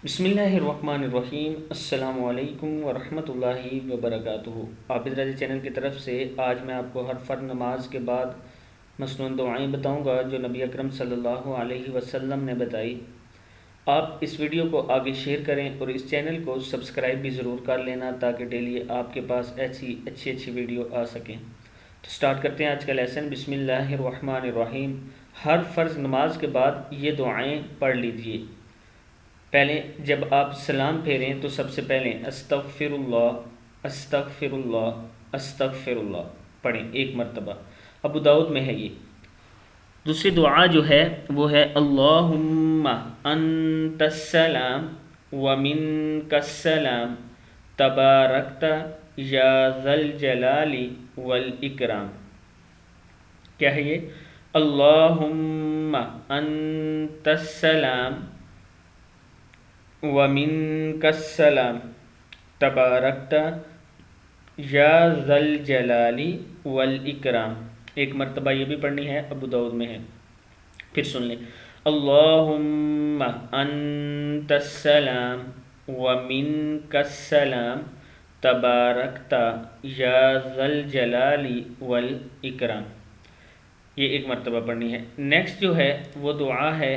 بسم اللہ الرحمن الرحیم۔ السلام علیکم ورحمۃ اللہ وبرکاتہ۔ عابد رضی چینل کی طرف سے آج میں آپ کو ہر فرض نماز کے بعد مسنون دعائیں بتاؤں گا جو نبی اکرم صلی اللہ علیہ وسلم نے بتائی۔ آپ اس ویڈیو کو آگے شیئر کریں اور اس چینل کو سبسکرائب بھی ضرور کر لینا تاکہ ڈیلی آپ کے پاس ایسی اچھی ویڈیو آ سکیں۔ تو سٹارٹ کرتے ہیں آج کا لیسن۔ بسم اللہ الرحمن الرحیم۔ ہر فرض نماز کے بعد یہ دعائیں پڑھ لیجئے۔ پہلے جب آپ سلام پھیریں تو سب سے پہلے استغفر اللہ استغفر اللہ استغفر اللہ پڑھیں ایک مرتبہ۔ ابو داؤد میں ہے یہ۔ دوسری دعا جو ہے وہ ہے اللہم انت السلام ومنک السلام تبارکت یا ذا الجلال والاکرام۔ کیا ہے یہ؟ اللہم انت السلام ومنک السلام تبارکت یا ذا الجلال والاکرام۔ ایک مرتبہ یہ بھی پڑھنی ہے، ابو داؤد میں ہے۔ پھر سن لیں، اللہم انت السلام ومنک السلام تبارکت یا ذا الجلال والاکرام۔ یہ ایک مرتبہ پڑھنی ہے۔ نیکسٹ جو ہے وہ دعا ہے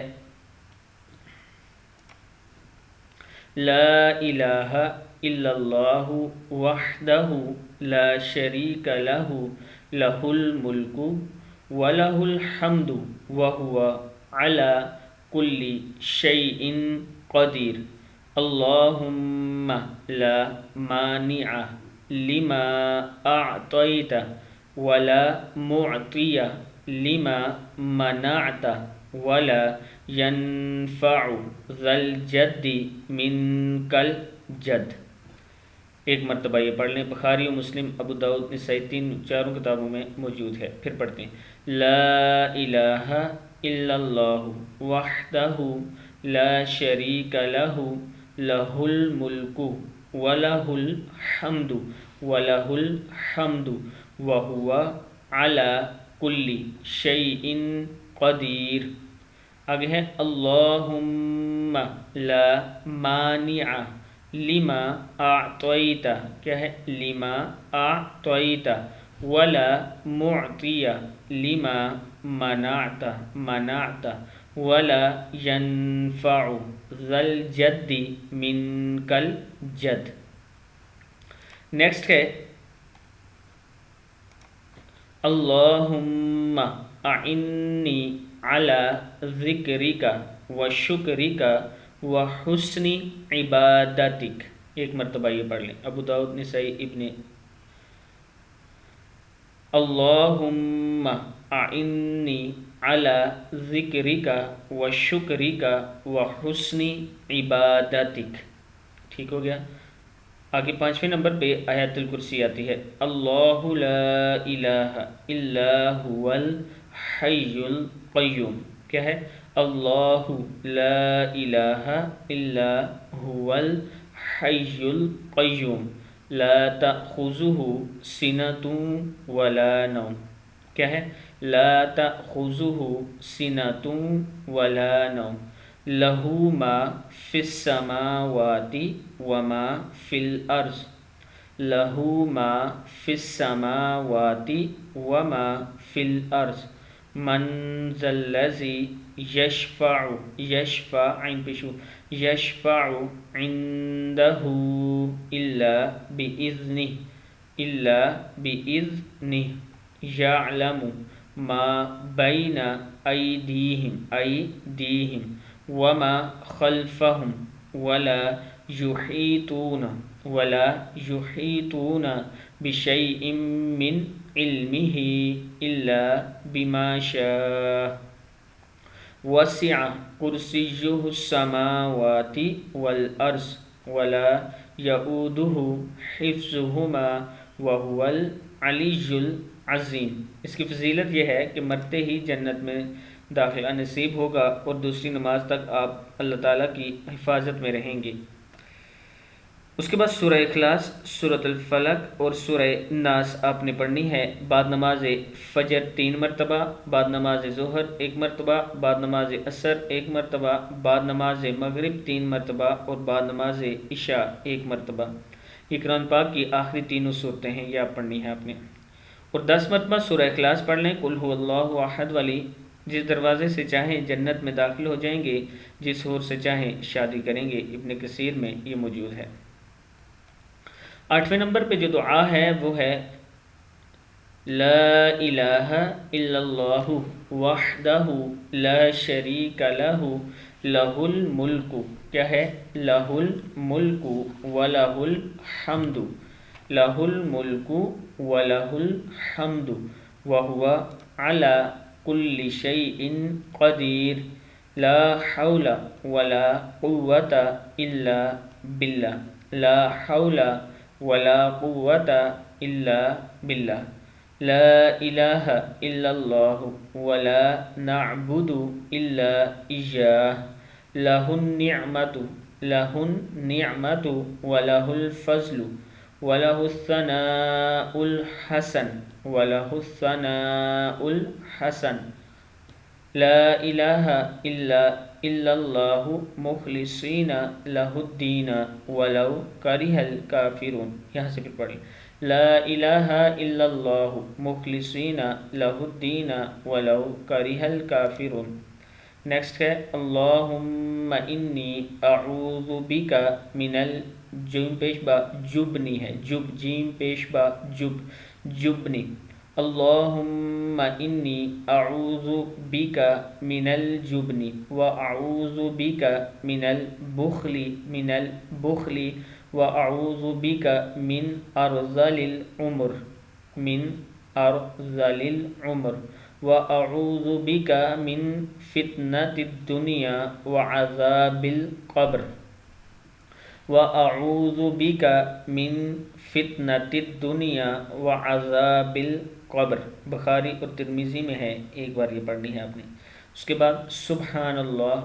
لا الہ الا اللہ وحدہ لا شریک لہ لہ الملک ولہ الحمد وہو علی کل شیء قدیر۔ اللہم لا مانع لما اعطیت ولا معطی لما منعت ولا ينفع ذا الجد منک الجد۔ ایک مرتبہ یہ پڑھ لیں۔ بخاری و مسلم، ابو داؤد، نسائی، چاروں کتابوں میں موجود ہے۔ پھر پڑھتے ہیں لا الہ الا اللہ وحدہ لا شریک لہ لہ الملک ولہ الحمد ولہ الحمد وہو علی کل شیء قدیر۔ آگے ہے اللہم لا مانع لما اعطیت، کیا ہے؟ لما اعطیت ولا معطی لما منعت ولا ينفع ذا الجد منک الجد۔ نیکسٹ ہے اللہم اعنی علی ذکرک وشکرک وحسن عبادتک۔ ایک مرتبہ یہ پڑھ لیں۔ ابو داؤد، نسائی، ابن۔ اللہم اعنی علی ذکرک وشکرک وحسن عبادتک۔ ٹھیک ہو گیا۔ آگے 5ویں نمبر پہ آیت الکرسی آتی ہے۔ اللہ لا الہ الا هو الحی القیوم۔ کیا ہے؟ اللہ لا الہ الا هو الحی القیوم لا تأخذہ سنۃ ولا نوم۔ کیا ہے؟ لا تأخذہ سنۃ ولا نوم لہ ما فی السماوات وما فی الارض لہ ما فی السماوات وما فی الارض من ذا الذی یشفع عنده الا بإذنہ یعلم ما بین ایدیہم وما خلفہم ولا یحیطون بشیء من علمہ الا بما شاء وسع کرسیہ السماوات والارض ولا یؤودہ حفظہما وہو العلی العظیم۔ اس کی فضیلت یہ ہے کہ مرتے ہی جنت میں داخلہ نصیب ہوگا اور دوسری نماز تک آپ اللہ تعالیٰ کی حفاظت میں رہیں گے۔ اس کے بعد سورہ اخلاص، سورۃ الفلق اور سورہ ناس آپ نے پڑھنی ہے بعد نماز فجر 3 مرتبہ، بعد نماز ظہر 1 مرتبہ، بعد نماز عصر 1 مرتبہ، بعد نماز مغرب 3 مرتبہ اور بعد نماز عشاء 1 مرتبہ۔ یہ قرآن پاک کی آخری تینوں صورتیں ہیں، یہ آپ پڑھنی ہے آپ نے۔ اور 10 مرتبہ سورہ اخلاص پڑھ لیں، قل هو اللہ احد والی۔ جس دروازے سے چاہیں جنت میں داخل ہو جائیں گے، جس حور سے چاہیں شادی کریں گے، ابن کثیر میں یہ موجود ہے۔ 8ویں نمبر پہ جو دعا ہے وہ ہے لا الہ الا اللہ وحدہ لا شریک لہ لہ الملک، کیا ہے؟ لہ الملک ولہ الحمد، لہ الملک ولہ الحمد وہو علی کل شیء قدیر لا حول ولا قوة الا باللہ، لا حول ولا قوة الا باللہ، لا الہ الا اللہ ولا نعبد الا ایاہ، لہ النعمت، لہ النعمت ولہ الفضل ولہ الثناء الحسن، ولہ الثناء الحسن، لا الہ الا اللہ مخلصین لہ الدین ولو کرہ الکافرون۔ یہاں سے پھر پڑھیں لا الہ الا اللہ مخلصین لہ الدین ولو کرہ الکافرون۔ نیکسٹ ہے اللہم انی اعوذ بک من الجبن، پیش با جبنی ہے، جب جیم پیش با جب، جبنی۔ اللہم انی اعوذ بک من الجبن واعوذ بک من البخل، من البخل واعوذ بک من ارذل العمر، من ارذل العمر واعوذ بک من فتنة الدنیا وعذاب القبر، وَأَعُوذُ بِكَ مِن فِتْنَةِ الدُّنْيَا وَعَذَابِ الْقَبْرِ۔ بخاری اور ترمذی میں ہے، ایک بار یہ پڑھنی ہے آپ نے۔ اس کے بعد سبحان اللہ،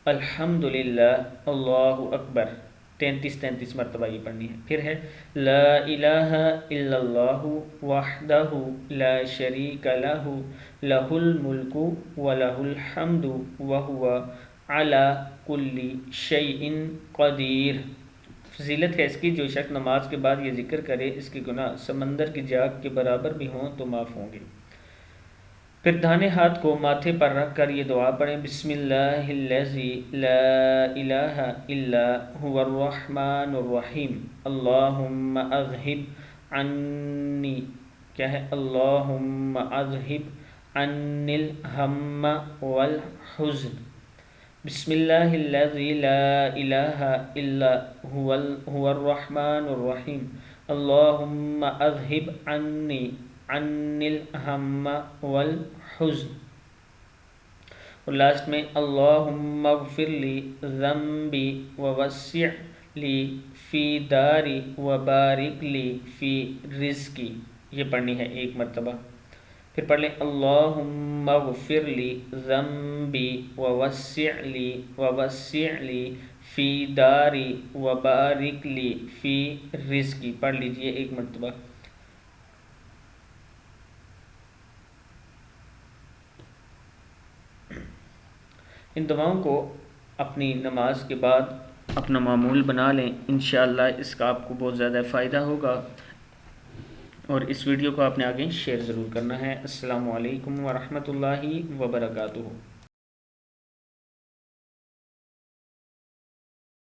الحمدللہ، اللہ اکبر 33 مرتبہ یہ پڑھنی ہے۔ پھر ہے لا الہ الا اللہ وحدہ لا شریک لہ لہ الملک ولہ الحمد وہو علی کل شیء قدیر۔ فضیلت ہے اس کی، جو شخص نماز کے بعد یہ ذکر کرے اس کے گناہ سمندر کی جاگ کے برابر بھی ہوں تو معاف ہوں گے۔ پھر داہنے ہاتھ کو ماتھے پر رکھ کر یہ دعا پڑھیں بسم اللہ الذی لا الہ الا هو الرحمن الرحیم، اللہم اذہب عنی، کیا ہے؟ اللہم اذہب عنی الہم والحزن، بسم اللہ الذی لا الہ الا هو الرحمن الرحیم، اللہم اذہب عنی الہم والحزن۔ اور لاسٹ میں اللہم اغفر لی ذنبی ووسع لی فی داری وبارک لی فی رزقی، یہ پڑھنی ہے 1 مرتبہ۔ پھر پڑھ لیں اللہم اغفر لی ذنبی ووسع لی فی داری وبارک لی فی رزقی، پڑھ لیجئے 1 مرتبہ۔ ان دعاؤں کو اپنی نماز کے بعد اپنا معمول بنا لیں، انشاءاللہ اس کا آپ کو بہت زیادہ فائدہ ہوگا، اور اس ویڈیو کو آپ نے آگے شیئر ضرور کرنا ہے۔ السلام علیکم ورحمۃ اللہ وبرکاتہ۔